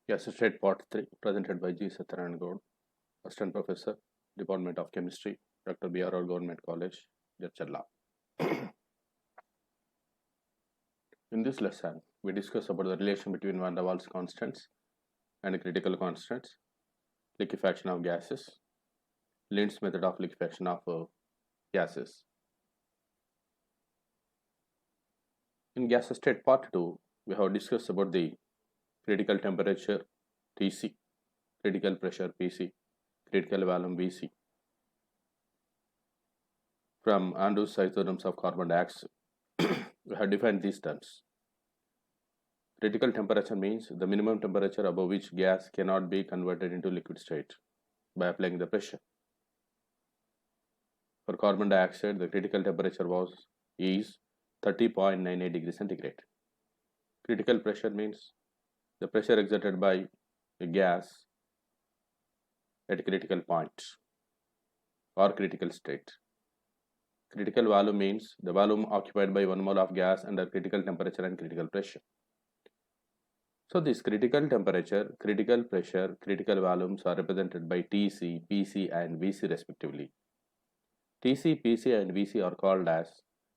Yes, straight part 3, presented by G. Satyanan Gaud, Assistant Professor, Department of Chemistry, Dr. B.R.R. Government College, Jarchalla. In this lesson, we discuss about the relation between van der Waals constants and critical constants, liquefaction of gases, Lind's method of liquefaction of gases. In gas state part 2, we have discussed about the critical temperature Tc, critical pressure Pc, critical volume Vc from Andrews isotherms of carbon dioxide. We have defined these terms. Critical temperature means the minimum temperature above which gas cannot be converted into liquid state by applying the pressure. For carbon dioxide, the critical temperature is 30.98 degrees centigrade. Critical pressure means the pressure exerted by a gas at critical point or critical state. Critical volume means the volume occupied by 1 mole of gas under critical temperature and critical pressure. So this critical temperature, critical pressure, critical volumes are represented by Tc, Pc and Vc respectively. Tc, Pc and Vc are called as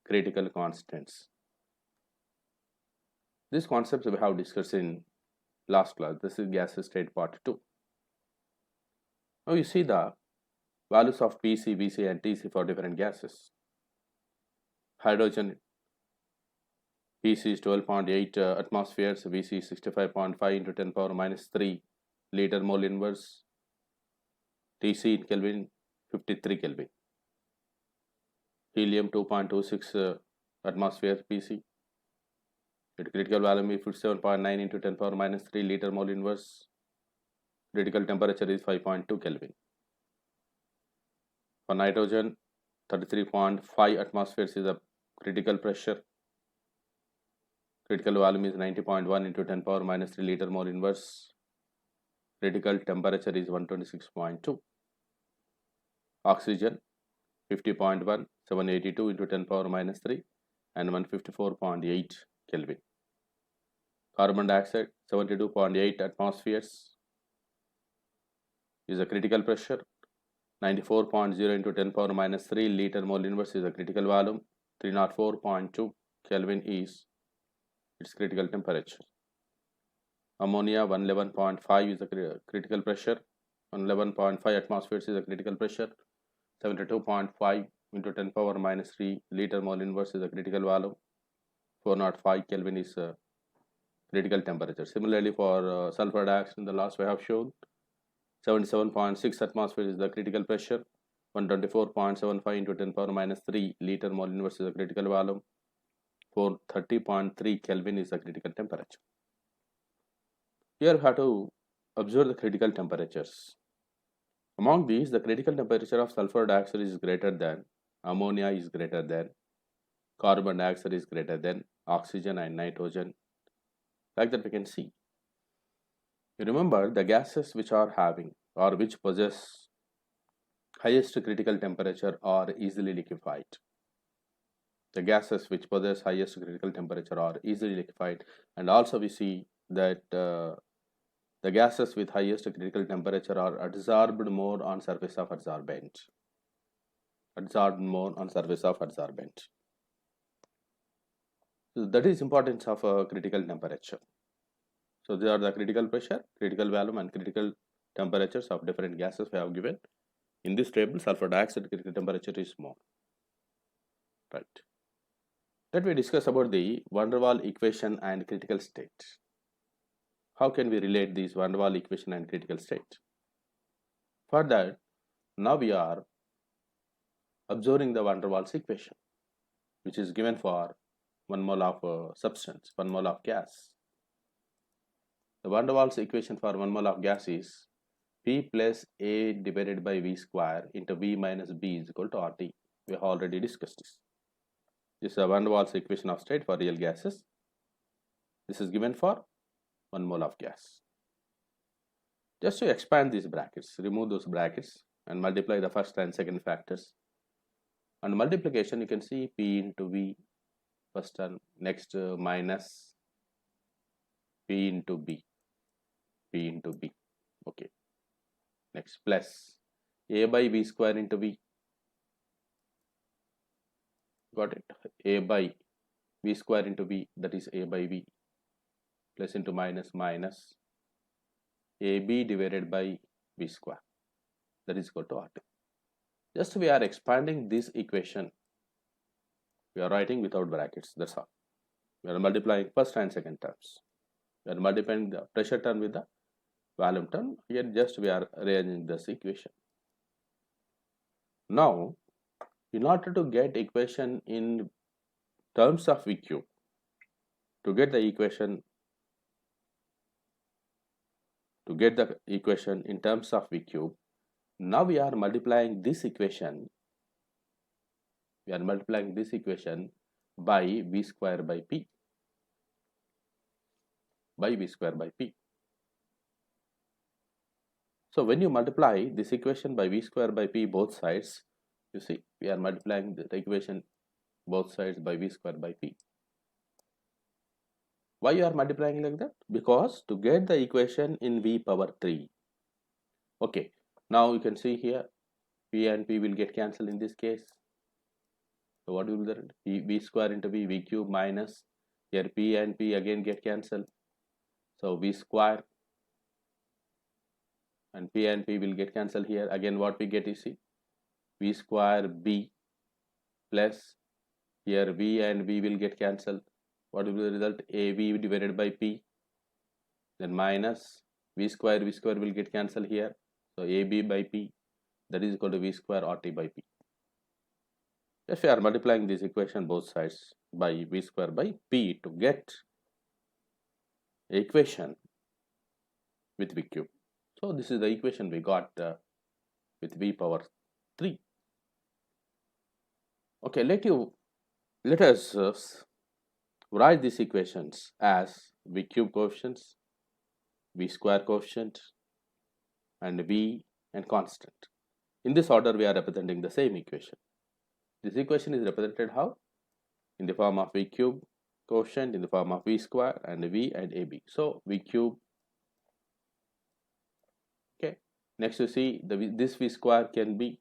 critical constants. These concepts we have discussed in last class. This is gas state part 2. Now you see the values of Pc, Vc and Tc for different gases. Hydrogen Pc is 12.8 atmospheres, Vc is 65.5 into 10 power minus 3 liter mole inverse, Tc in Kelvin 53 Kelvin. Helium 2.26 atmosphere Pc. Its critical volume is 57.9 into 10 power minus 3 liter mole inverse. Critical temperature is 5.2 Kelvin. For nitrogen, 33.5 atmospheres is the critical pressure. Critical volume is 90.1 into 10 power minus 3 liter mole inverse. Critical temperature is 126.2. Oxygen 50.1, 782 into 10 power minus 3 and 154.8 Kelvin. Carbon dioxide 72.8 atmospheres is a critical pressure. 94.0 into 10 power minus 3 liter mole inverse is a critical volume. 304.2 Kelvin is its critical temperature. Ammonia 111.5 is a critical pressure. 111.5 atmospheres is a critical pressure. 72.5 into 10 power minus 3 liter mole inverse is a critical volume. 405 Kelvin is a critical temperature. Similarly, for sulfur dioxide, in the last we have shown 77.6 atmosphere is the critical pressure. 124.75 into 10 power minus 3 liter mole inverse is the critical volume. 430.3 Kelvin is the critical temperature. Here we have to observe the critical temperatures. Among these, the critical temperature of sulfur dioxide is greater than, ammonia is greater than, carbon dioxide is greater than, oxygen and nitrogen. Like that we can see. You remember the gases which are having or which possess highest critical temperature are easily liquefied. The gases which possess highest critical temperature are easily liquefied, and also we see that the gases with highest critical temperature are adsorbed more on surface of adsorbent. Adsorbed more on surface of adsorbent. So that is importance of a critical temperature. So these are the critical pressure, critical volume and critical temperatures of different gases we have given. In this table, sulfur dioxide critical temperature is more. Right. Let me discuss about the van der Waals equation and critical state. How can we relate these van der Waals equation and critical state? For that, now we are observing the van der Waals equation, which is given for 1 mole of substance, 1 mole of gas. The van der Waals equation for 1 mole of gas is P plus A divided by V square into V minus B is equal to RT. We have already discussed this. This is a van der Waals equation of state for real gases. This is given for 1 mole of gas. Just to expand these brackets, remove those brackets and multiply the first and second factors. And multiplication, you can see P into V first and next minus P into B. P into B. Okay. Next, plus A by V square into V. Got it? A by V square into V, that is A by V, plus into minus minus AB divided by V square, that is equal to R2. Just we are expanding this equation. We are writing without brackets, that's all. We are multiplying first and second terms. We are multiplying the pressure term with the volume term. Here just we are rearranging this equation. Now, in order to get equation in terms of V cube, to get the equation in terms of V cube, now we are multiplying this equation. We are multiplying this equation by V square by P. By V square by P. So when you multiply this equation by V square by P both sides, you see we are multiplying the equation both sides by V square by P. Why you are multiplying like that? Because to get the equation in V power 3. Okay, now you can see here P and P will get cancelled in this case. So what will be the V square into V cube minus, here P and P again get cancelled. So V square and P will get cancelled here. Again what we get is see V square B plus here V and V will get cancelled. What will be the result? AB divided by P, then minus V square will get cancelled here. So AB by P, that is equal to V square RT by P. If we are multiplying this equation both sides by V square by P to get equation with V cube. So this is the equation we got with V power 3. Okay, let us write these equations as V cube coefficients, V square coefficient, and V and constant. In this order we are representing the same equation. This equation is represented how? In the form of V cube coefficient, in the form of V square and V and AB. So V cube. Okay. Next you see this V square can be,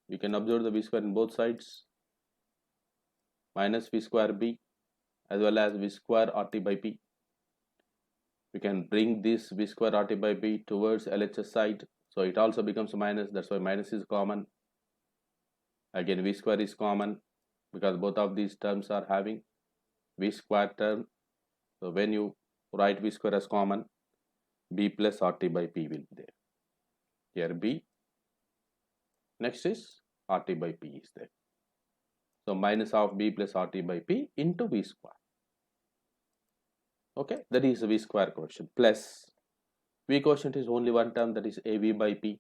you can observe the V square in both sides, minus V square B as well as V square RT by P. We can bring this V square RT by P towards LHS side, so it also becomes minus, that's why minus is common. Again V square is common because both of these terms are having V square term. So when you write V square as common, B plus RT by P will be there. Here B, next is RT by P is there. So minus of B plus RT by P into V square. Okay, that is V square quotient plus V quotient is only one term, that is AB by P.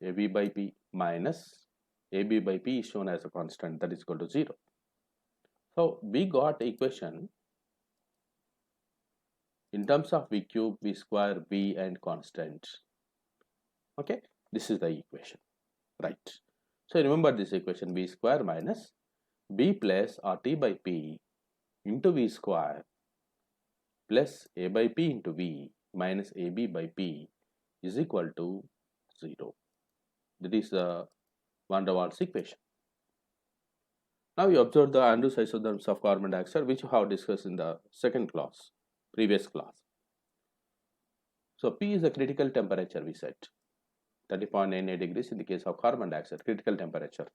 AB by P minus AB by P is shown as a constant, that is equal to 0. So we got equation in terms of V cube, V square, V and constant. Okay, this is the equation, right? So remember this equation, V square minus B plus RT by P into V square plus A by P into V minus AB by P is equal to 0. That is the van der Waals equation. Now you observe the Andrews isotherms of carbon dioxide, which we have discussed in the previous class. So P is the critical temperature we set, 30.98 degrees in the case of carbon dioxide, critical temperature.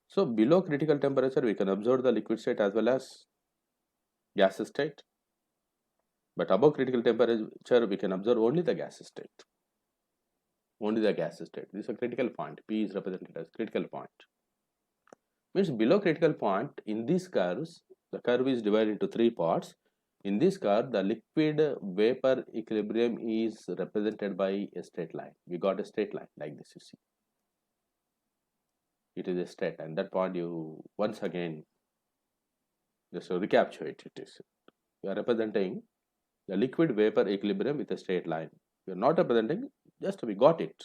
So below critical temperature we can observe the liquid state as well as gas state, but above critical temperature we can observe only the gas state. Only the gas state. This is a critical point. P is represented as critical point. Means below critical point, in these curves, the curve is divided into 3 parts. In this curve, the liquid vapor equilibrium is represented by a straight line. We got a straight line like this, you see. It is a straight line. That point you once again just to recapture it. We are representing the liquid vapor equilibrium with a straight line. We are not representing, just we got it.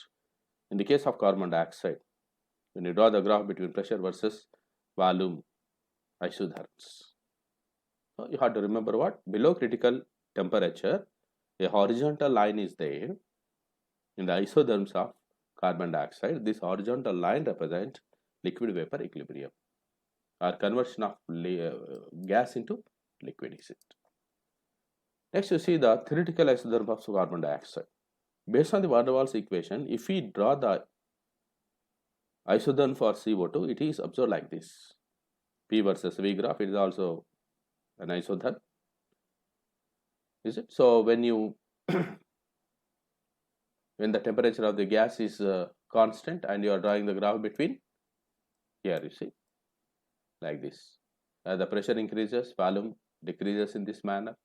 In the case of carbon dioxide, when you draw the graph between pressure versus volume isotherms. So you have to remember what? Below critical temperature, a horizontal line is there in the isotherms of carbon dioxide. This horizontal line represents liquid vapor equilibrium or conversion of gas into liquid. Is it? Next, you see the theoretical isotherm of carbon dioxide. Based on the van der Waals equation, if we draw the isotherm for CO2, it is observed like this. P versus V graph, it is also an isotherm. Is it? So when you when the temperature of the gas is constant and you are drawing the graph between, here you see, like this. As the pressure increases, volume decreases in this manner.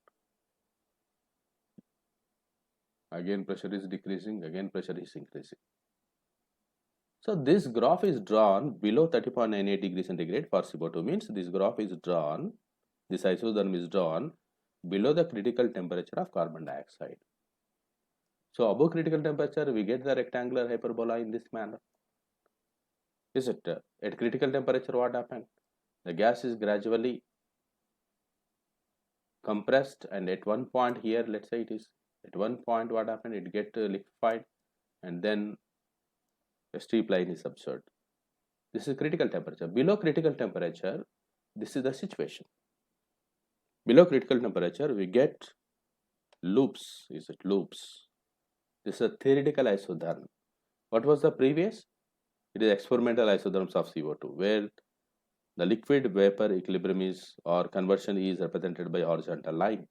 Again pressure is decreasing, again pressure is increasing. So this graph is drawn below 30.98 degrees centigrade for CO2, means this graph is drawn, this isotherm is drawn below the critical temperature of carbon dioxide. So above critical temperature, we get the rectangular hyperbola in this manner. Is it? At critical temperature, what happened? The gas is gradually compressed, and at one point here, let's say it is at one point, what happened? It get liquefied, and then a steep line is observed. This is critical temperature. Below critical temperature, this is the situation. Below critical temperature, we get loops. Is it loops? This is a theoretical isotherm. What was the previous? It is experimental isotherms of CO2, where the liquid vapor equilibrium is or conversion is represented by horizontal line.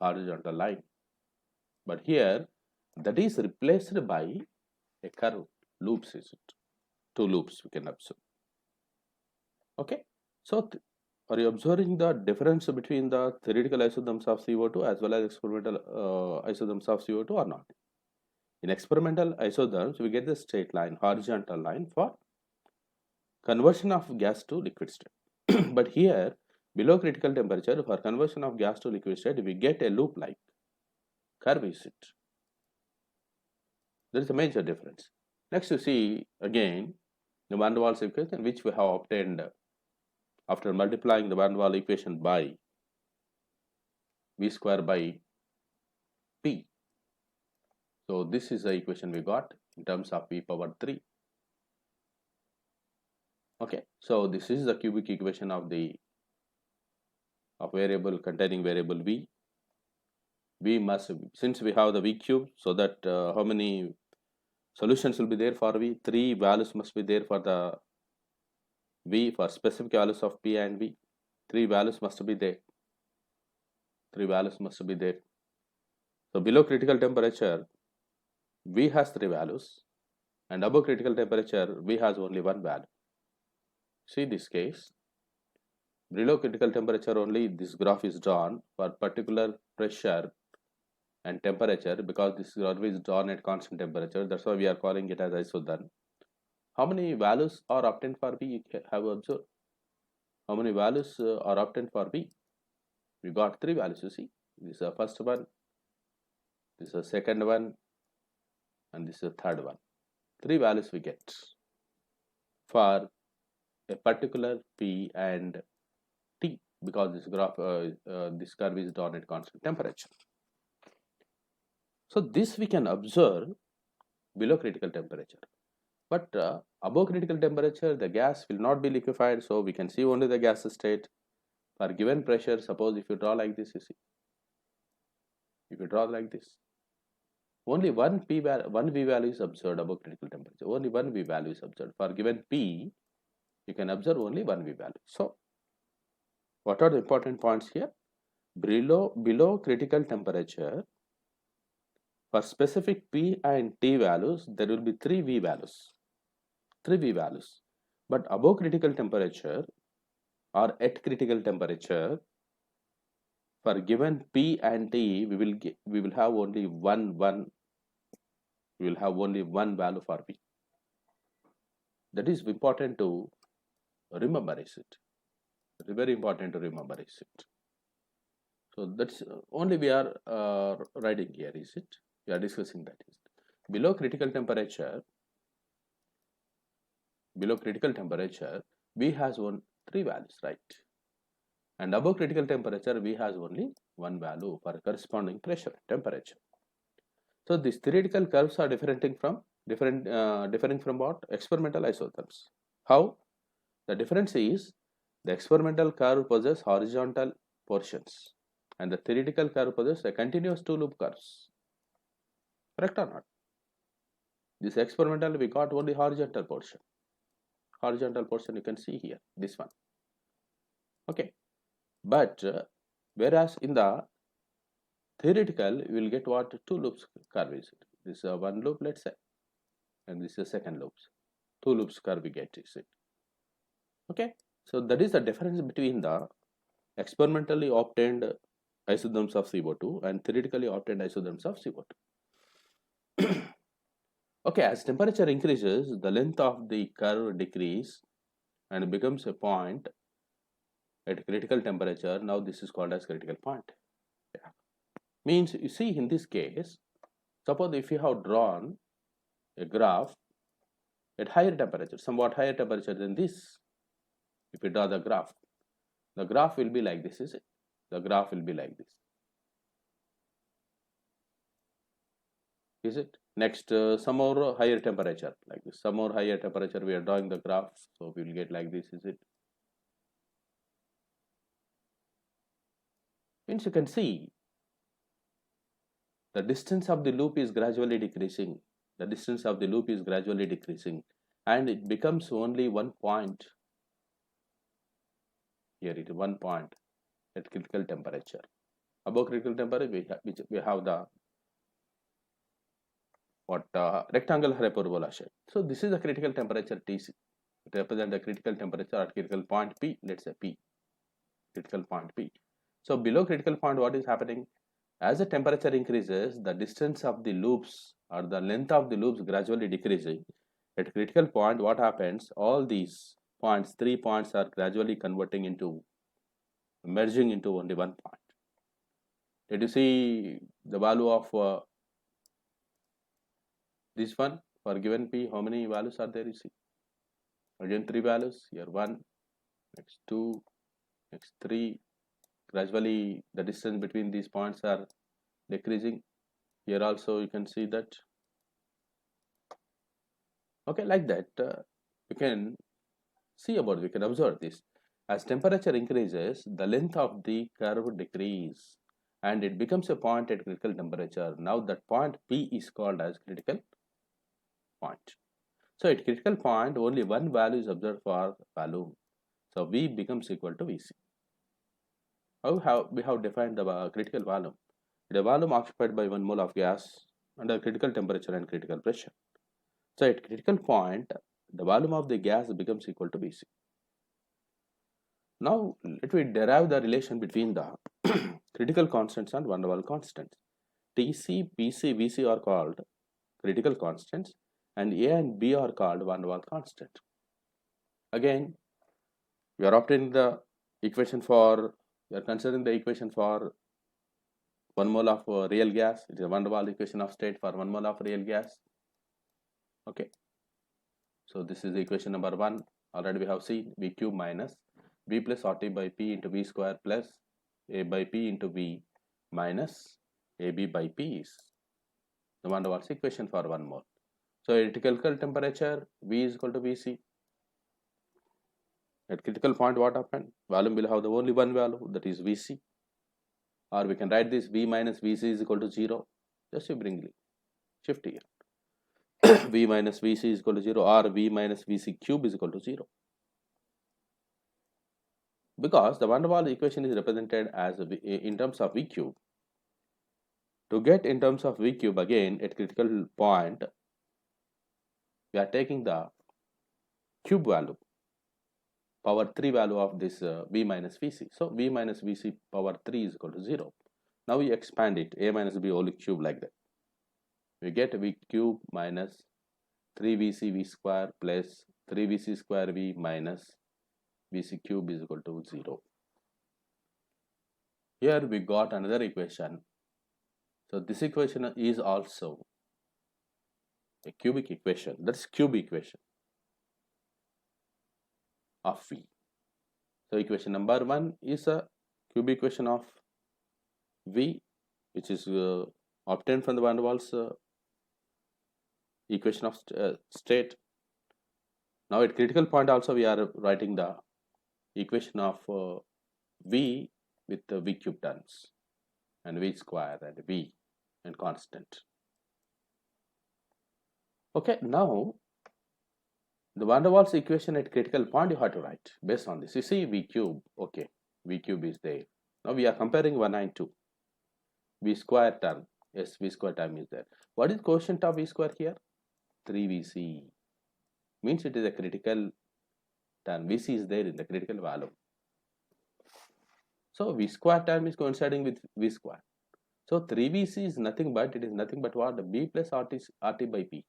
Horizontal line. But here, that is replaced by a curve. Loops, is it? Two loops we can observe. Okay. So are you observing the difference between the theoretical isotherms of CO2 as well as experimental isotherms of CO2 or not? In experimental isotherms, we get the straight line, horizontal line for conversion of gas to liquid state. But here, below critical temperature, for conversion of gas to liquid state, we get a loop-like curve, is it? There is a major difference. Next, you see again the van der Waals equation, which we have obtained after multiplying the van der Waals equation by V square by P. So this is the equation we got in terms of V power 3. Okay, so this is the cubic equation of the variable containing variable V. V must, since we have the V cube, so that how many solutions will be there for V? 3 values must be there for the V for specific values of P and V. 3 values must be there. 3 values must be there. So below critical temperature, V has 3 values, and above critical temperature, V has only 1 value. See this case. Below critical temperature only this graph is drawn for particular pressure and temperature, because this graph is drawn at constant temperature. That's why we are calling it as isotherm. How many values are obtained for V? You have observed. How many values are obtained for V? We got 3 values, you see. This is the first one, this is the second one, and this is the third one. 3 values we get for a particular P and T, because this graph, this curve is drawn at constant temperature. So this we can observe below critical temperature. But above critical temperature, the gas will not be liquefied, so we can see only the gas state. For given pressure, suppose if you draw like this, you see. If you draw like this, only one V value is observed above critical temperature. Only one V value is observed. For given P, you can observe only one V value. So, what are the important points here? Below critical temperature, for specific P and T values, there will be 3 V values. 3 V values. But above critical temperature or at critical temperature, for given P and T, we will have only one value for V. That is important to remember, is it? Very important to remember, is it? So that's only we are writing here, is it? We are discussing that. Is it? Below critical temperature, V has 3 values, right? and above critical temperature we has only one value for corresponding pressure temperature. So these theoretical curves are differing from what? Experimental isotherms. How? The difference is the experimental curve possesses horizontal portions and the theoretical curve possesses a continuous two loop curves. Correct or not? This experimental we got only horizontal portion. Horizontal portion you can see here, this one. Okay, but whereas in the theoretical you will get what? Two loops curve is it. This is a one loop, let's say, and this is a second loops. Two loops curve we get, is it? Okay, so that is the difference between the experimentally obtained isotherms of CO2 and theoretically obtained isotherms of CO2. Okay, as temperature increases, the length of the curve decreases and becomes a point at critical temperature. Now this is called as critical point. Yeah. Means you see in this case, suppose if you have drawn a graph at higher temperature, somewhat higher temperature than this, if you draw the graph will be like this, is it? The graph will be like this. Is it? Next, some more higher temperature like this. Some more higher temperature, we are drawing the graph, so we will get like this, is it? Means you can see the distance of the loop is gradually decreasing. The distance of the loop is gradually decreasing, and it becomes only one point. Here it is one point at critical temperature. Above critical temperature, we have the rectangular hyperbola shape. So this is the critical temperature Tc. It represents the critical temperature at critical point P. Let's say P, critical point P. So below critical point, what is happening? As the temperature increases, the distance of the loops or the length of the loops gradually decreasing. At critical point, what happens? All these points, 3 points, are gradually merging into only one point. Did you see the value of this one for given P? How many values are there? You see, again 3 values. Here 1, next 2, next 3. Gradually, the distance between these points are decreasing. Here also you can see that. Okay, like that, you can see about, we can observe this. As temperature increases, the length of the curve decreases and it becomes a point at critical temperature. Now that point P is called as critical point. So at critical point, only one value is observed for volume. So V becomes equal to Vc. How we have defined the critical volume? The volume occupied by 1 mole of gas under critical temperature and critical pressure. So at critical point, the volume of the gas becomes equal to Vc. Now let me derive the relation between the critical constants and van der Waals constants. Tc, Pc, Vc are called critical constants and A and B are called van der Waals constant. Again, we are obtaining the equation for, we are considering the equation for 1 mole of real gas. It is a van der Waals equation of state for 1 mole of real gas. Okay. So this is the equation number 1. Already we have seen V cube minus V plus RT by P into V square plus A by P into V minus AB by P is the van der Waals equation for 1 mole. So at critical temperature, V is equal to Vc. At critical point, what happened? Volume will have the only one value, that is Vc. Or we can write this V minus Vc is equal to 0. Just you bring it, shift here. V minus Vc is equal to 0 or V minus Vc cube is equal to 0. Because the van der Waals equation is represented as in terms of V cube. To get in terms of V cube again at critical point, we are taking the cube value, power 3 value of this V minus Vc. So V minus Vc power 3 is equal to 0. Now we expand it, A minus B whole cube like that. We get V cube minus 3Vc V square plus 3Vc square V minus Vc cube is equal to 0. Here we got another equation. So this equation is also a cubic equation. That's cube equation of V. So equation number 1 is a cube equation of V, which is obtained from the van der Waals equation of state. Now at critical point also we are writing the equation of V with the V cube terms and V square and V and constant. Okay, now the van der Waals equation at critical point you have to write based on this. You see V cube, okay, V cube is there. Now we are comparing 1 and 2. V square term, yes, V square term is there. What is quotient of V square here? 3VC. Means it is a critical term. VC is there in the critical value. So V square term is coinciding with V square. So 3VC is nothing but, it is nothing but what? B plus RT by P.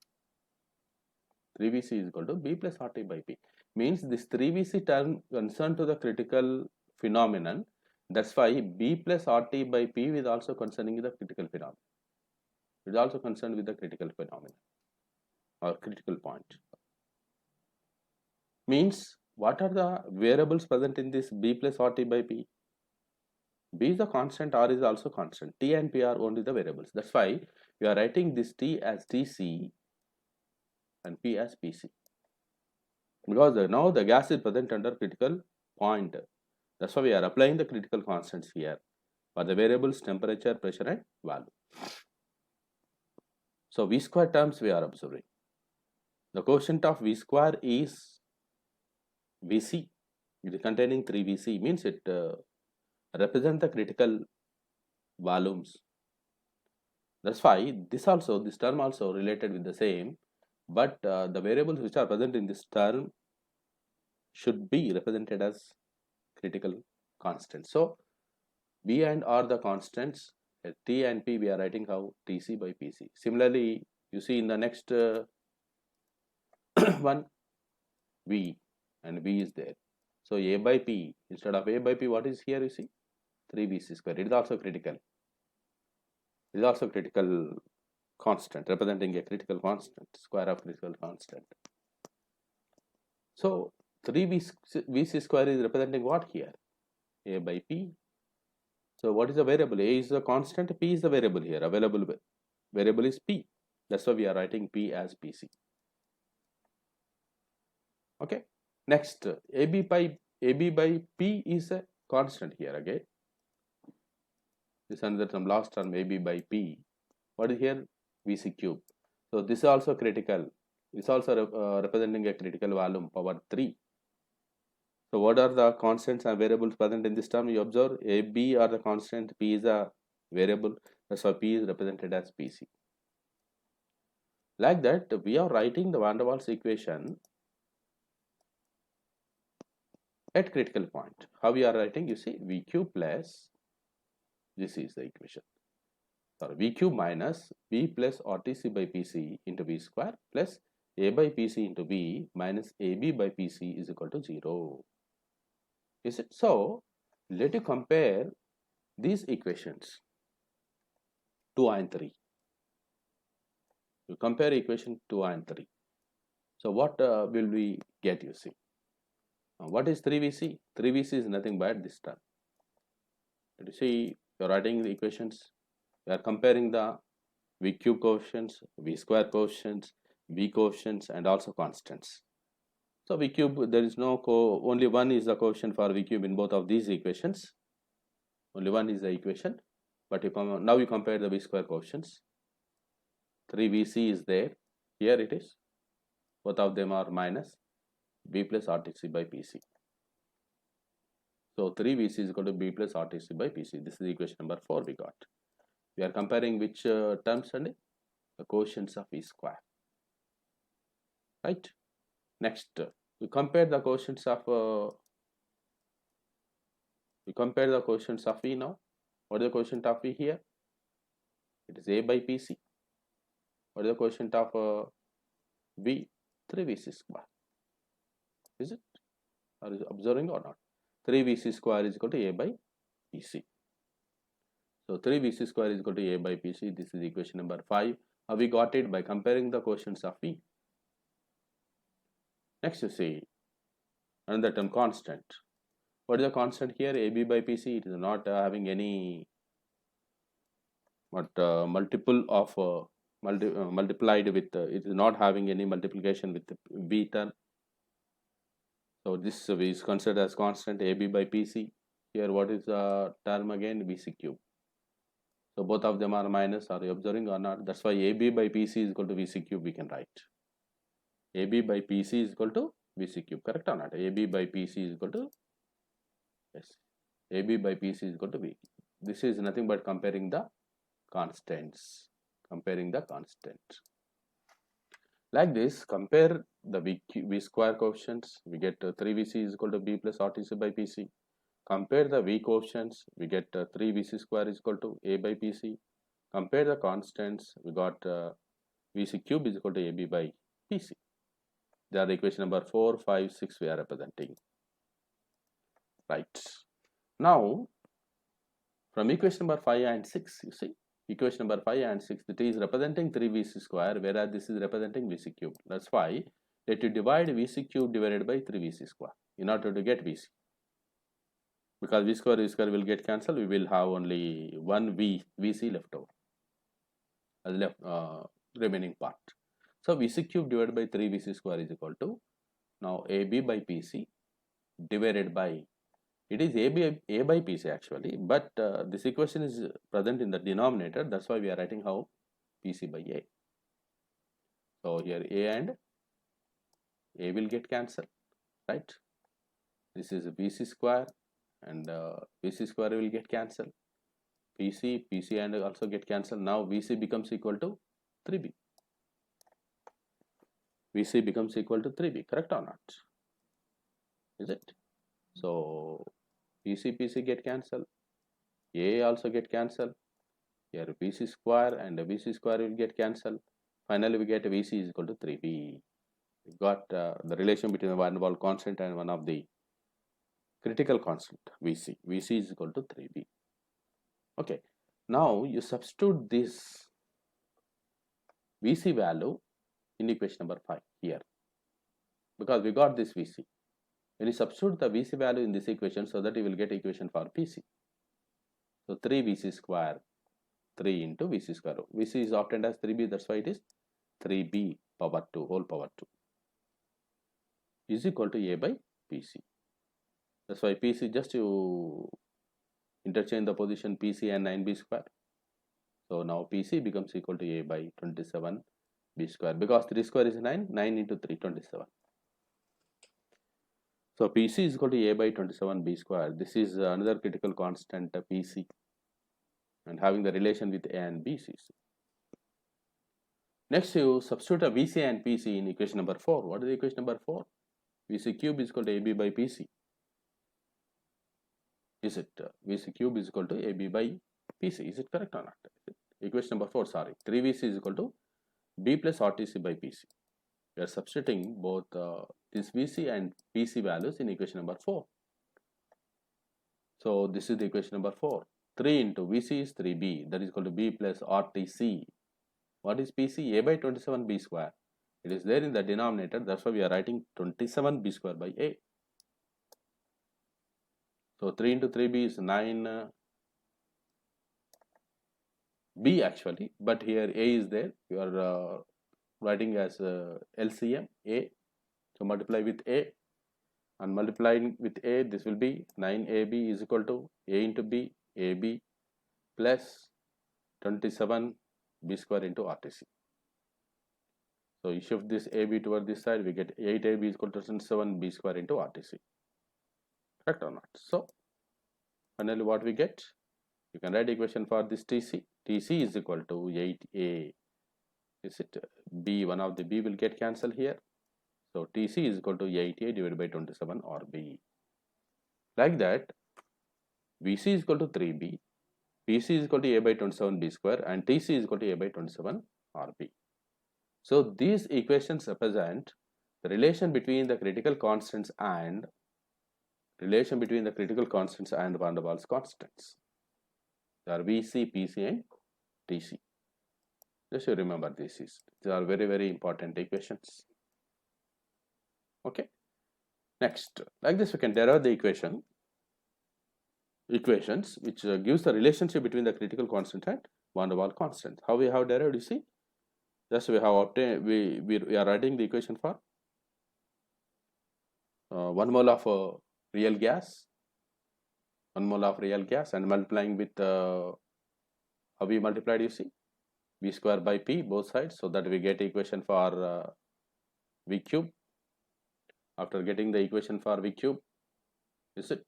3VC is equal to B plus RT by P. Means this 3VC term concerned to the critical phenomenon. That's why B plus RT by P is also concerning the critical phenomenon. It is also concerned with the critical phenomenon or critical point. Means what are the variables present in this B plus RT by P? B is a constant, R is also constant. T and P are only the variables. That's why we are writing this T as TC and P as PC. Because now the gas is present under critical point. That's why we are applying the critical constants here for the variables temperature, pressure and value. So V square terms we are observing. The quotient of V square is VC. It is containing 3VC, means it represent the critical volumes. That's why this term also related with the same, but the variables which are present in this term should be represented as critical constants. So V and R the constants, T and P we are writing how TC by PC. Similarly, you see in the next one, V and V is there. So A by P, instead of A by P, what is here you see? 3VC square. It is also critical. It is also critical constant, representing a critical constant, square of critical constant. So 3VC square is representing what here? A by P. So what is the variable? A is the constant, P is the variable here. Available variable is P. That's why we are writing P as PC. Okay. Next, AB by P is a constant here again. This is another term, last term AB by P. What is here? VC cube. So this is also critical. This is also representing a critical volume, power 3. So what are the constants and variables present in this term? You observe AB are the constant, P is a variable. That's why P is represented as PC. Like that, we are writing the van der Waals equation at critical point. How we are writing? You see, V cube plus, this is the equation. Sorry, V cube minus V plus RTC by PC into V square plus A by PC into V minus AB by PC is equal to 0. Is it so? Let you compare these equations 2 and 3. You compare equation 2 and 3. So what will we get? You see, what is 3VC? 3VC is nothing but this term. You see, you are writing the equations. We are comparing the V cube coefficients, V square coefficients, V coefficients, and also constants. So V cube, there is no only one is the coefficient for V cube in both of these equations. Only one is the equation. But now you compare the V square coefficients. 3VC is there. Here it is. Both of them are minus B plus RTC by PC. So 3VC is equal to B plus RTC by PC. This is equation number 4 we got. We are comparing which terms and the quotients of V square. Right. Next, we compare the quotients of V now. What is the quotient of V here? It is A by PC. What is the quotient of V? 3VC square. Is it? Are you observing or not? 3VC square is equal to A by PC. So 3VC square is equal to A by PC. This is equation number 5. How we got it? By comparing the quotients of V. Next you see another term, constant. What is the constant here? AB by PC. It is not having any multiple of multiplied with. It is not having any multiplication with V term. So this is considered as constant AB by PC. Here, what is the term again? VC cube. So both of them are minus. Are you observing or not? That's why AB by PC is equal to VC cube. We can write AB by PC is equal to VC cube. Correct or not? AB by PC is equal to, yes. AB by PC is equal to V. This is nothing but comparing the constants. Comparing the constant. Like this, compare the V square coefficients. We get 3VC is equal to B plus RTC by PC. Compare the V coefficients. We get 3VC square is equal to A by PC. Compare the constants. We got VC cube is equal to AB by PC. They are the equation number 4, 5, 6 we are representing. Right. Now, from equation number 5 and 6, you see, equation number 5 and 6, it is representing 3VC square, whereas this is representing VC cube. That's why let you divide VC cube divided by 3VC square in order to get VC. Because V square will get cancelled, we will have only one VC left over as left remaining part. So VC cube divided by 3VC square is equal to, now AB by PC divided by, it is A by PC actually, but this equation is present in the denominator. That's why we are writing how PC by A. So here A and A will get cancelled, right? This is VC square and VC square will get cancelled. PC and also get cancelled. Now VC becomes equal to 3B. VC becomes equal to 3B, correct or not? Is it? So PC get cancelled. A also get cancelled. Here VC square and VC square will get cancelled. Finally, we get VC is equal to 3B. We got the relation between the van der Waals constant and one of the critical constant VC. VC is equal to 3B. Okay. Now you substitute this VC value in equation number 5 here, because we got this VC. When you substitute the VC value in this equation, so that you will get equation for PC. So 3VC square, 3 into VC square. VC is obtained as 3B, that's why it is 3B power 2, whole power 2 is equal to A by PC. That's why PC, just you interchange the position PC and 9B square. So now PC becomes equal to A by 27B square, because 3 square is 9, 9 into 3, 27. So PC is equal to A by 27B square. This is another critical constant PC and having the relation with A and B. Next, you substitute a VC and PC in equation number 4. What is the equation number 4? VC cube is equal to AB by PC. Is it? VC cube is equal to AB by PC. Is it correct or not? Equation number 4, sorry. 3VC is equal to B plus RTC by PC. We are substituting both this VC and PC values in equation number 4. So this is the equation number 4. 3 into VC is 3B, that is equal to B plus RTC. What is PC? A by 27B square. It is there in the denominator, that's why we are writing 27B square by A. So 3 into 3B is 9B actually, but here A is there. You are writing as LCM A. So multiply with A, and multiplying with A, this will be 9AB is equal to A into B, AB plus 27B square into RTC. So you shift this AB toward this side, we get 8AB is equal to 27B square into RTC. Correct or not? So finally what we get? You can write equation for this TC. TC is equal to 8A. Is it B? One of the B will get cancelled here. So TC is equal to 8A divided by 27 or B. Like that, VC is equal to 3B, PC is equal to A by 27B square, and TC is equal to A by 27 RB. So these equations represent the relation between the critical constants and van der Waals constants. They are VC, PC and TC. Just you remember these are very, very important equations. Okay. Next, like this we can derive the equation. equations which gives the relationship between the critical constant and van der Waals constant. How we have derived, you see, just we have obtained, we are writing the equation for 1 mole of real gas, 1 mole of real gas, and multiplying with how we multiplied, you see, v square by p both sides, so that we get equation for v cube. After getting the equation for v cube, is it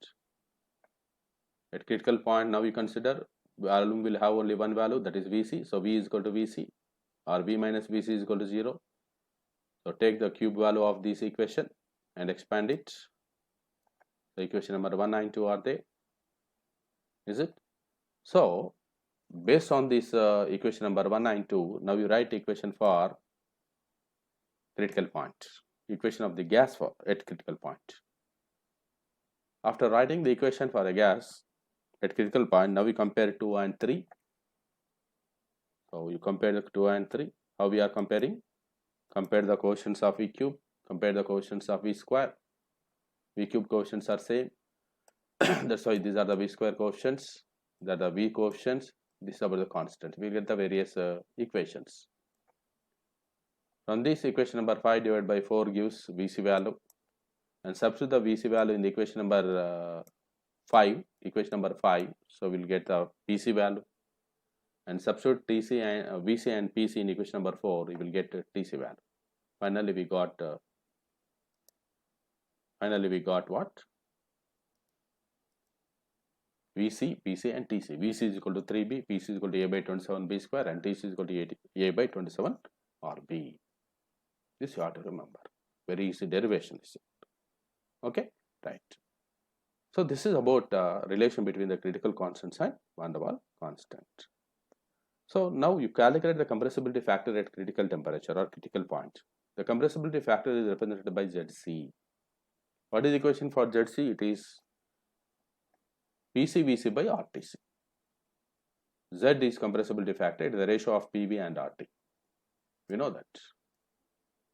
at critical point, now you consider volume will have only one value, that is Vc. So V is equal to Vc, or V minus Vc is equal to 0. So take the cube value of this equation and expand it. The equation number 192 are there, is it? So based on this equation number 192, now you write equation for critical point, equation of the gas for at critical point. After writing the equation for the gas at critical point, now we compare 2 and 3. So you compare the 2 and 3. How we are comparing? Compare the coefficients of V cube, compare the coefficients of V square. V cube coefficients are same. That's why these are the V square coefficients, that are the V coefficients, this is about the constant. We get the various equations. From this, equation number 5 divided by 4 gives Vc value, and substitute the Vc value in the equation number 5, so we'll get the Pc value, and substitute Tc and Vc and Pc in equation number 4, you will get Tc value. Finally we got what? Vc, Pc and Tc. Vc is equal to 3b, Pc is equal to a by 27b square, and Tc is equal to a by 27 rb. This you have to remember. Very easy derivation is it. Okay, right. So this is about relation between the critical constants and van der Waals constant. So now you calculate the compressibility factor at critical temperature or critical point. The compressibility factor is represented by Zc. What is the equation for Zc? It is PcVc by RTc. Z is compressibility factor, it is the ratio of PV and RT. We know that.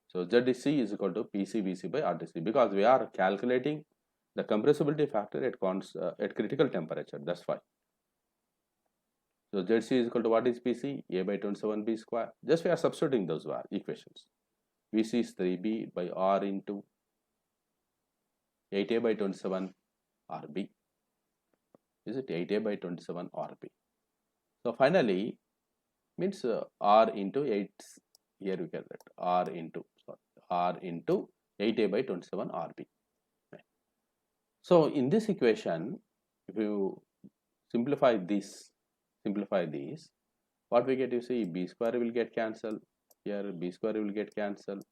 So Zc is equal to PcVc by RTc, because we are calculating the compressibility factor at critical temperature. That's why. So Zc is equal to what is Pc? A by 27b square. Just we are substituting those equations. Vc is 3b by R into 8a by 27 Rb. Is it 8a by 27 Rb? So finally, means R into 8. Here we get that R into 8a by 27 Rb. Right. So in this equation, if you simplify these, what we get, you see, b square will get cancelled. Here b square will get cancelled,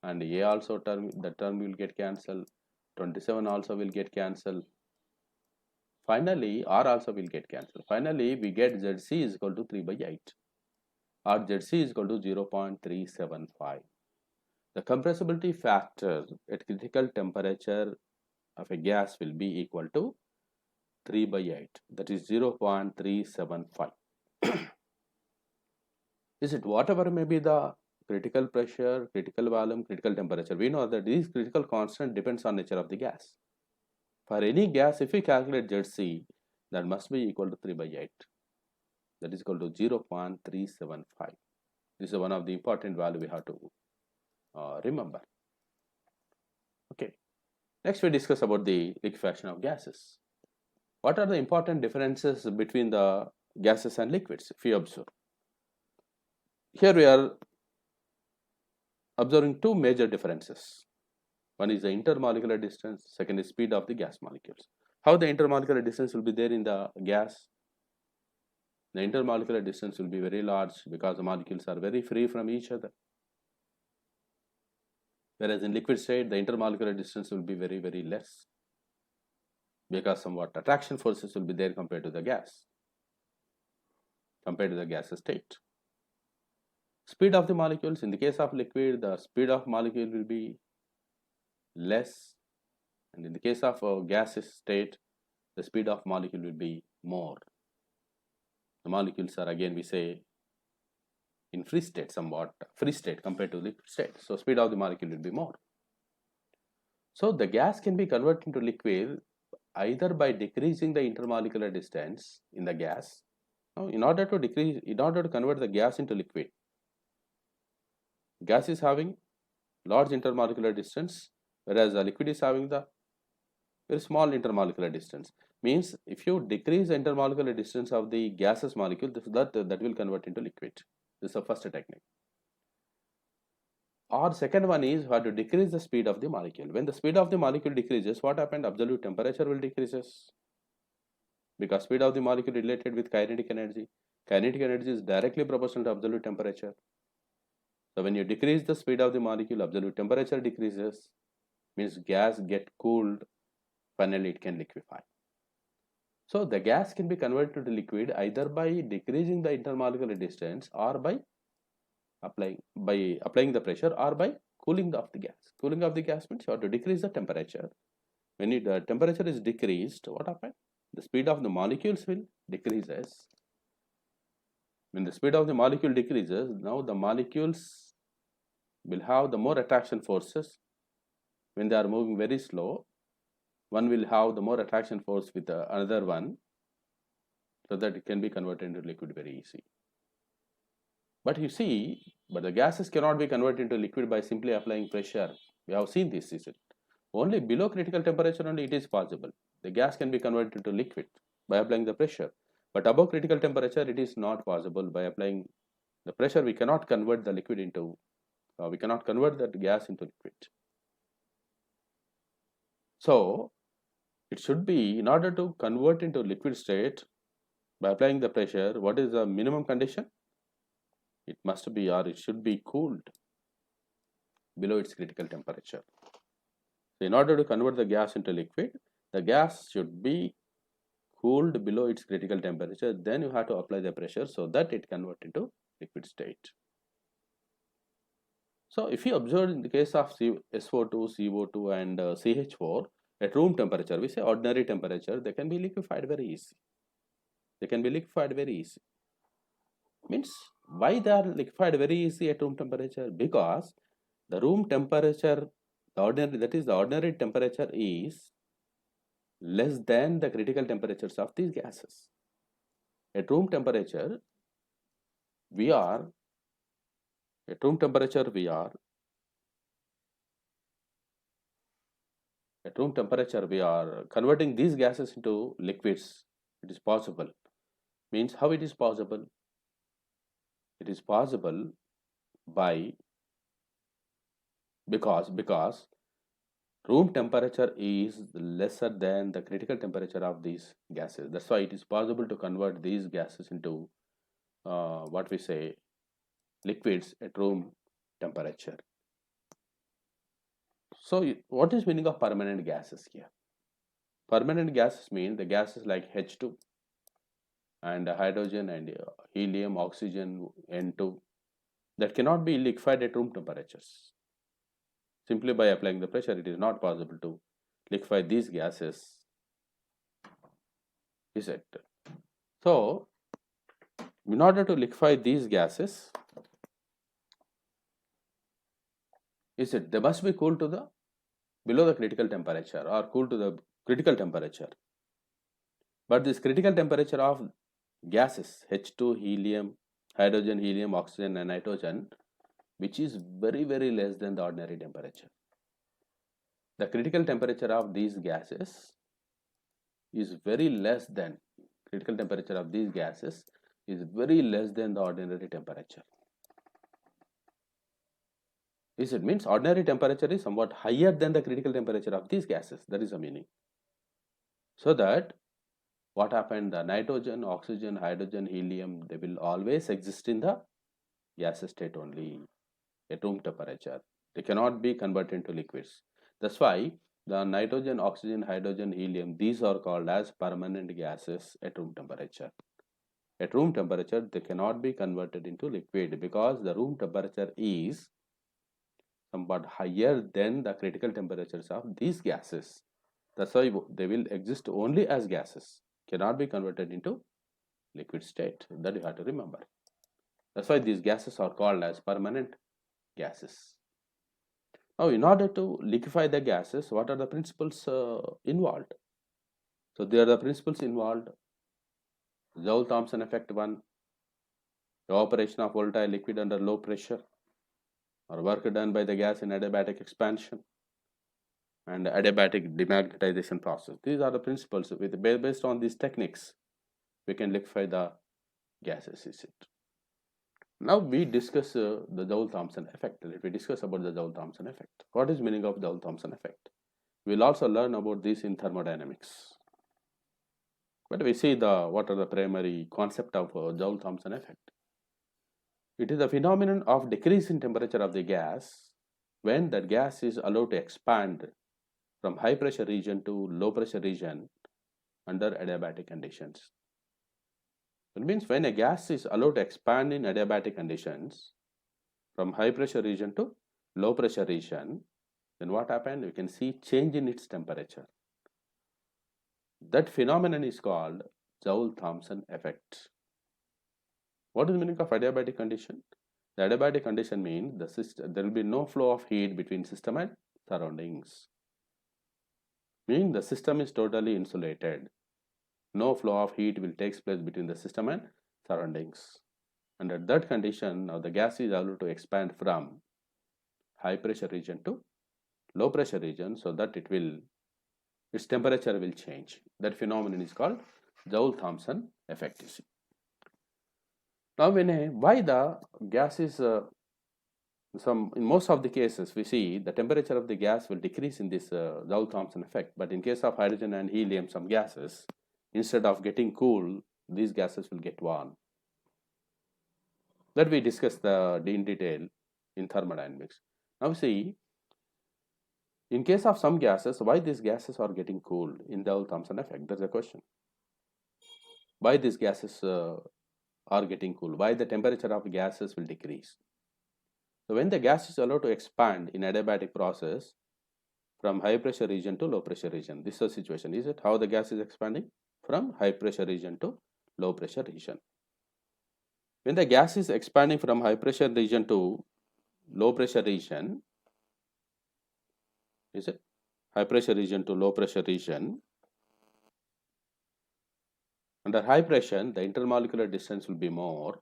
and a also term, the term will get cancelled. 27 also will get cancelled. Finally, R also will get cancelled. Finally, we get Zc is equal to 3 by 8. Or Zc is equal to 0.375. The compressibility factor at critical temperature of a gas will be equal to 3 by 8. That is 0.375. Is it whatever may be the critical pressure, critical volume, critical temperature? We know that this critical constant depends on nature of the gas. For any gas, if we calculate Zc, that must be equal to 3 by 8. That is equal to 0.375. This is one of the important value we have to remember. Okay. Next we discuss about the liquefaction of gases. What are the important differences between the gases and liquids? If you observe, here we are observing two major differences. One is the intermolecular distance, second is speed of the gas molecules. How the intermolecular distance will be there in the gas? The intermolecular distance will be very large because the molecules are very free from each other. Whereas in liquid state, the intermolecular distance will be very, very less, because somewhat attraction forces will be there compared to the gas, compared to the gas state. Speed of the molecules, in the case of liquid, the speed of molecule will be less, and in the case of gas state, the speed of molecule will be more. The molecules are, again we say, in free state, somewhat free state compared to liquid state, so speed of the molecule will be more. So the gas can be converted into liquid either by decreasing the intermolecular distance in the gas. Now, in order to convert the gas into liquid, gas is having large intermolecular distance, whereas the liquid is having the very small intermolecular distance. Means if you decrease the intermolecular distance of the gaseous molecule, that will convert into liquid. This is the first technique. Or second one is how to decrease the speed of the molecule. When the speed of the molecule decreases, what happened? Absolute temperature will decreases, because speed of the molecule related with kinetic energy. Kinetic energy is directly proportional to absolute temperature. So when you decrease the speed of the molecule, absolute temperature decreases, means gas get cooled, finally it can liquefy. So the gas can be converted to liquid either by decreasing the intermolecular distance or by applying the pressure or by cooling off the gas. Cooling off the gas means you have to decrease the temperature. When the temperature is decreased, what happens? The speed of the molecules will decreases. When the speed of the molecule decreases, now the molecules will have the more attraction forces. When they are moving very slow, one will have the more attraction force with the another one, so that it can be converted into liquid very easy. But you see, but the gases cannot be converted into liquid by simply applying pressure. We have seen this, is it? Only below critical temperature only it is possible. The gas can be converted into liquid by applying the pressure. But above critical temperature, it is not possible. By applying the pressure, we cannot convert the liquid into, we cannot convert that gas into liquid. So, it should be, in order to convert into liquid state, by applying the pressure, what is the minimum condition? It must be, or it should be cooled below its critical temperature. So, in order to convert the gas into liquid, the gas should be cooled below its critical temperature. Then you have to apply the pressure so that it converts into liquid state. So, if you observe in the case of SO2, CO2 and CH4 at room temperature, we say ordinary temperature, they can be liquefied very easy. They can be liquefied very easy. Means why they are liquefied very easy at room temperature? Because the room temperature, the ordinary temperature is less than the critical temperatures of these gases. At room temperature, we are converting these gases into liquids. It is possible. Means how it is possible? It is possible by because room temperature is lesser than the critical temperature of these gases. That's why it is possible to convert these gases into what we say liquids at room temperature. So what is meaning of permanent gases here? Permanent gases mean the gases like H2 and hydrogen and helium, oxygen, N2 that cannot be liquefied at room temperatures. Simply by applying the pressure, it is not possible to liquefy these gases, is it? So, in order to liquefy these gases, is it they must be cooled to the below the critical temperature or cooled to the critical temperature. But this critical temperature of gases H2, helium, hydrogen, helium, oxygen and nitrogen, which is very less than the ordinary temperature. The critical temperature of these gases is very less than the ordinary temperature. Is it means ordinary temperature is somewhat higher than the critical temperature of these gases. That is the meaning. So that what happened, the nitrogen, oxygen, hydrogen, helium, they will always exist in the gaseous state only at room temperature. They cannot be converted into liquids. That's why the nitrogen, oxygen, hydrogen, helium, these are called as permanent gases at room temperature. At room temperature, they cannot be converted into liquid because the room temperature is somewhat higher than the critical temperatures of these gases. That's why they will exist only as gases, cannot be converted into liquid state. That you have to remember. That's why these gases are called as permanent gases. Now, in order to liquefy the gases, what are the principles involved? So there are the principles involved. Joule-Thomson effect 1, evaporation of volatile liquid under low pressure, or work done by the gas in adiabatic expansion and adiabatic demagnetization process. These are the principles. Based on these techniques, we can liquefy the gases. Is it? Now we discuss the Joule-Thomson effect. Let me discuss about the Joule-Thomson effect. What is meaning of Joule-Thomson effect? We'll also learn about this in thermodynamics. But we see what are the primary concept of Joule-Thomson effect. It is a phenomenon of decrease in temperature of the gas when that gas is allowed to expand from high pressure region to low pressure region under adiabatic conditions. It means when a gas is allowed to expand in adiabatic conditions from high pressure region to low pressure region, then what happened? We can see change in its temperature. That phenomenon is called Joule-Thomson effect. What is the meaning of adiabatic condition? The adiabatic condition means there will be no flow of heat between system and surroundings. Meaning the system is totally insulated. No flow of heat will take place between the system and surroundings. Under that condition, now the gas is able to expand from high pressure region to low pressure region, so that its temperature will change. That phenomenon is called Joule-Thomson effect. Now, why the gas is in most of the cases we see the temperature of the gas will decrease in this Joule-Thomson effect, but in case of hydrogen and helium, some gases, instead of getting cool, these gases will get warm. That we discuss in detail in thermodynamics. Now see, in case of some gases, why these gases are getting cooled in the Joule-Thomson effect? That's a question. Why these gases are getting cooled? Why the temperature of gases will decrease? So when the gas is allowed to expand in adiabatic process from high pressure region to low pressure region, this is the situation. Is it how the gas is expanding? From high pressure region to low pressure region. When the gas is expanding from high pressure region to low pressure region, is it high pressure region to low pressure region? Under high pressure, the intermolecular distance will be more.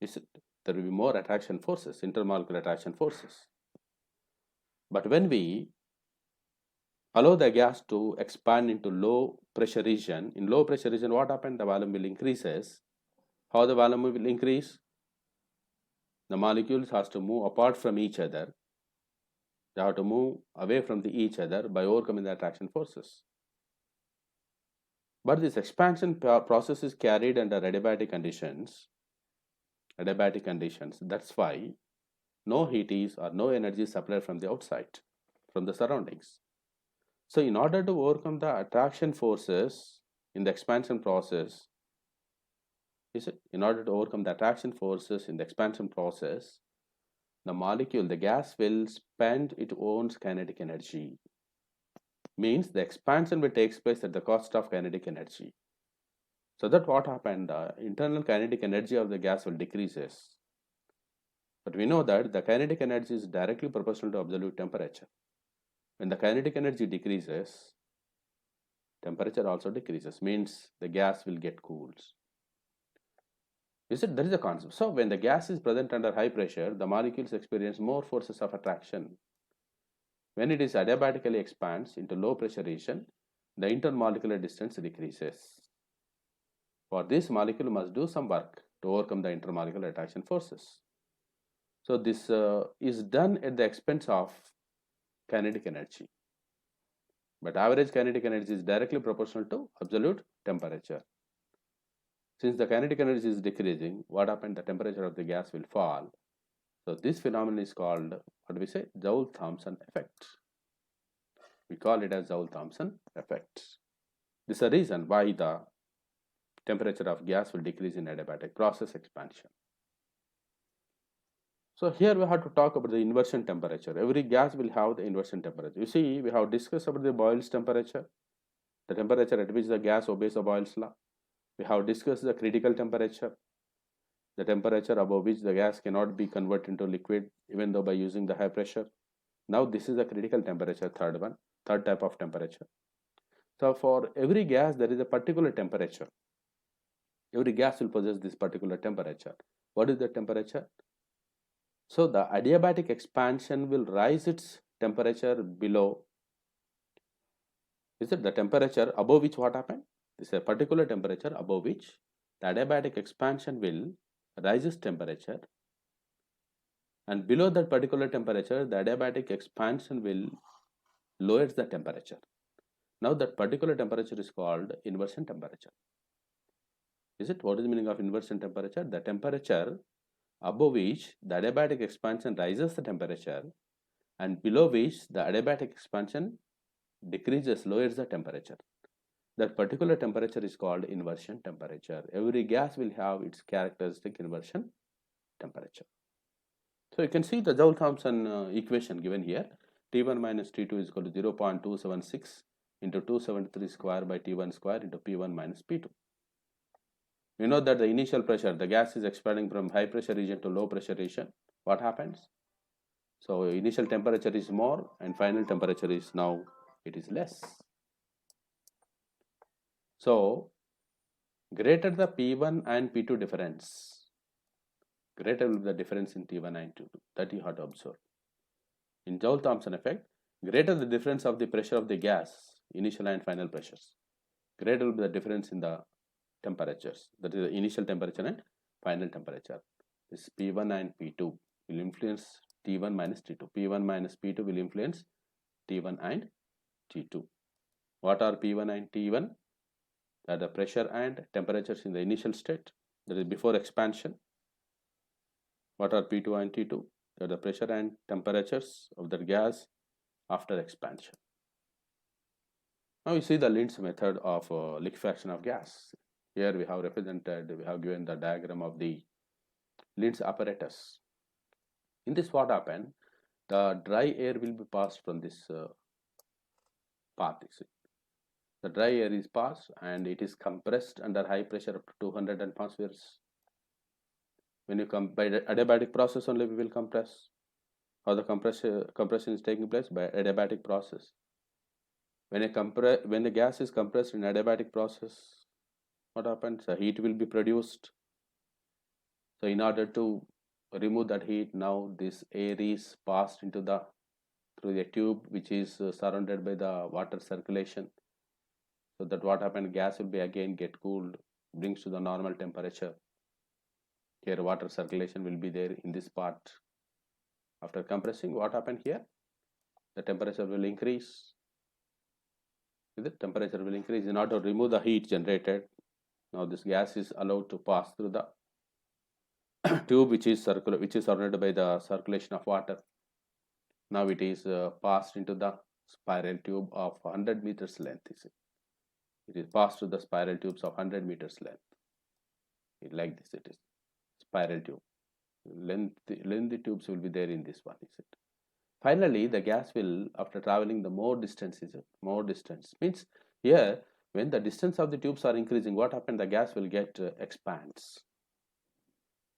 Is it? There will be more attraction forces, intermolecular attraction forces. But when we allow the gas to expand into low pressure region, in low pressure region, what happened? The volume will increases. How the volume will increase? The molecules has to move apart from each other. They have to move away from each other by overcoming the attraction forces. But this expansion process is carried under adiabatic conditions. Adiabatic conditions. That's why no heat is or no energy is supplied from the outside, from the surroundings. So in order to overcome the attraction forces in the expansion process, in order to overcome the attraction forces in the expansion process, the molecule, the gas will spend its own kinetic energy. Means the expansion will take place at the cost of kinetic energy. So that what happened, the internal kinetic energy of the gas will decreases. But we know that the kinetic energy is directly proportional to absolute temperature. When the kinetic energy decreases, temperature also decreases, means the gas will get cooled. There is a concept. So when the gas is present under high pressure, the molecules experience more forces of attraction. When it is adiabatically expands into low pressure region, the intermolecular distance decreases. For this, molecule must do some work to overcome the intermolecular attraction forces. So this is done at the expense of kinetic energy. But average kinetic energy is directly proportional to absolute temperature. Since the kinetic energy is decreasing, what happened? The temperature of the gas will fall. So this phenomenon is called, what do we say? Joule-Thomson effect. We call it as Joule-Thomson effect. This is the reason why the temperature of gas will decrease in adiabatic process expansion. So here we have to talk about the inversion temperature. Every gas will have the inversion temperature. You see, we have discussed about the Boyle's temperature, the temperature at which the gas obeys the Boyle's law. We have discussed the critical temperature, the temperature above which the gas cannot be converted into liquid even though by using the high pressure. Now this is the critical temperature, third type of temperature. So for every gas, there is a particular temperature. Every gas will possess this particular temperature. What is the temperature? So the adiabatic expansion will rise its temperature below. Is it the temperature above which what happened? This is a particular temperature above which the adiabatic expansion will rise its temperature, and below that particular temperature, the adiabatic expansion will lowers the temperature. Now that particular temperature is called inversion temperature. Is it? What is the meaning of inversion temperature? The temperature above which the adiabatic expansion rises the temperature, and below which the adiabatic expansion decreases, lowers the temperature. That particular temperature is called inversion temperature. Every gas will have its characteristic inversion temperature. So you can see the Joule-Thomson equation given here. T1 minus T2 is equal to 0.276 into 273 square by T1 square into P1 minus P2. We know that the initial pressure, the gas is expanding from high pressure region to low pressure region. What happens? So initial temperature is more and final temperature is now it is less. So greater the P1 and P2 difference, greater will be the difference in T1 and T2. That you have to observe. In Joule-Thomson effect, greater the difference of the pressure of the gas, initial and final pressures, greater will be the difference in the temperatures. That is the initial temperature and final temperature. This P1 and P2 will influence T1 minus T2. P1 minus P2 will influence T1 and T2. What are P1 and T1? That are the pressure and temperatures in the initial state, that is before expansion. What are P2 and T2? That are the pressure and temperatures of the gas after expansion. Now we see the Lind's method of liquefaction of gas. Here we have represented, we have given the diagram of the Lind's apparatus. In this what happened? The dry air will be passed from this path. The dry air is passed and it is compressed under high pressure up to 200 atmospheres. When you come by the adiabatic process only, we will compress. How the compression is taking place? By adiabatic process. When the gas is compressed in adiabatic process, what happens? The heat will be produced. So in order to remove that heat, now this air is passed into through the tube which is surrounded by the water circulation. So that what happened? Gas will be again get cooled, brings to the normal temperature. Here water circulation will be there in this part. After compressing, what happened here? The temperature will increase. The temperature will increase in order to remove the heat generated. Now this gas is allowed to pass through the tube which is surrounded by the circulation of water. Now it is passed into the spiral tube of 100 meters length. It is passed to the spiral tubes of 100 meters length. Like this it is. Spiral tube. Lengthy tubes will be there in this one. Finally, the gas will, after traveling the more distance, means here when the distance of the tubes are increasing, what happens? The gas will get expands.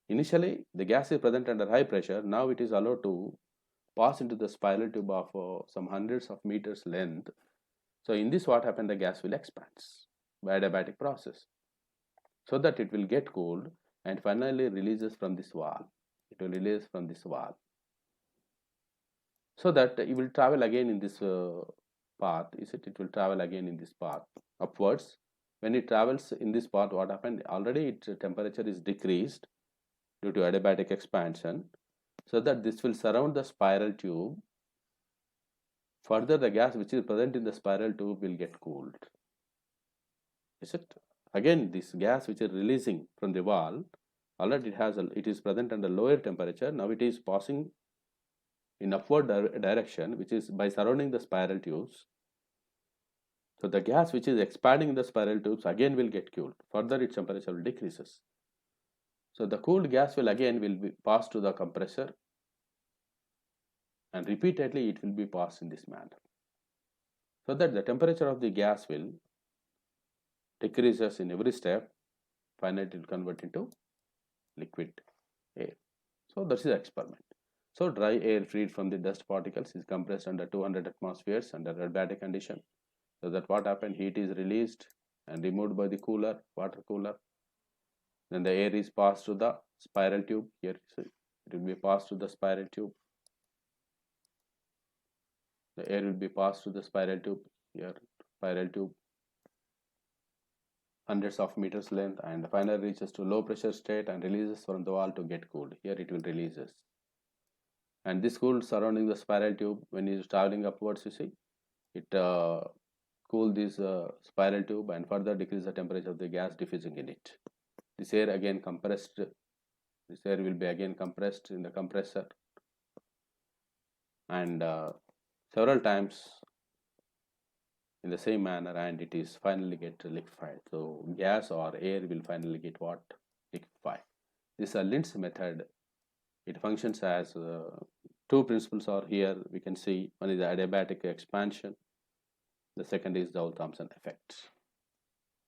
Initially, the gas is present under high pressure. Now it is allowed to pass into the spiral tube of some hundreds of meters length. So in this, what happens? The gas will expands by adiabatic process, so that it will get cooled and finally releases from this valve. It will release from this valve, so that it will travel again in this path. It will travel again in this path upwards. When it travels in this path, what happened? Already its temperature is decreased due to adiabatic expansion, so that this will surround the spiral tube. Further, the gas which is present in the spiral tube will get cooled. Again, this gas which is releasing from the valve, already it is present under lower temperature. Now it is passing in upward direction, which is by surrounding the spiral tubes. So the gas which is expanding in the spiral tubes again will get cooled. Further, its temperature will decreases. So the cooled gas will be passed to the compressor, and repeatedly it will be passed in this manner, so that the temperature of the gas will decreases in every step. Finally, it will convert into liquid air. So that is the experiment. So dry air freed from the dust particles is compressed under 200 atmospheres under adiabatic condition. So that what happened, heat is released and removed by the cooler, water cooler. Then the air is passed to the spiral tube. Here it will be passed to the spiral tube. The air will be passed to the spiral tube. Here spiral tube, hundreds of meters length, and finally reaches to low pressure state and releases from the wall to get cooled. Here it will releases. And this cooled surrounding the spiral tube, when it is traveling upwards, you see, it cool this spiral tube and further decrease the temperature of the gas diffusing in it. This air again compressed, this air will be again compressed in the compressor, and several times in the same manner, and it is finally get liquefied. So gas or air will finally get what? Liquefied. This is a Lind's method. It functions as two principles are here. We can see one is the adiabatic expansion. The second is the Joule-Thomson effect.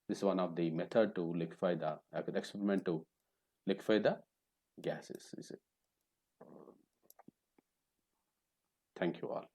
This is one of the method to liquefy the experiment to liquefy the gases. Thank you all.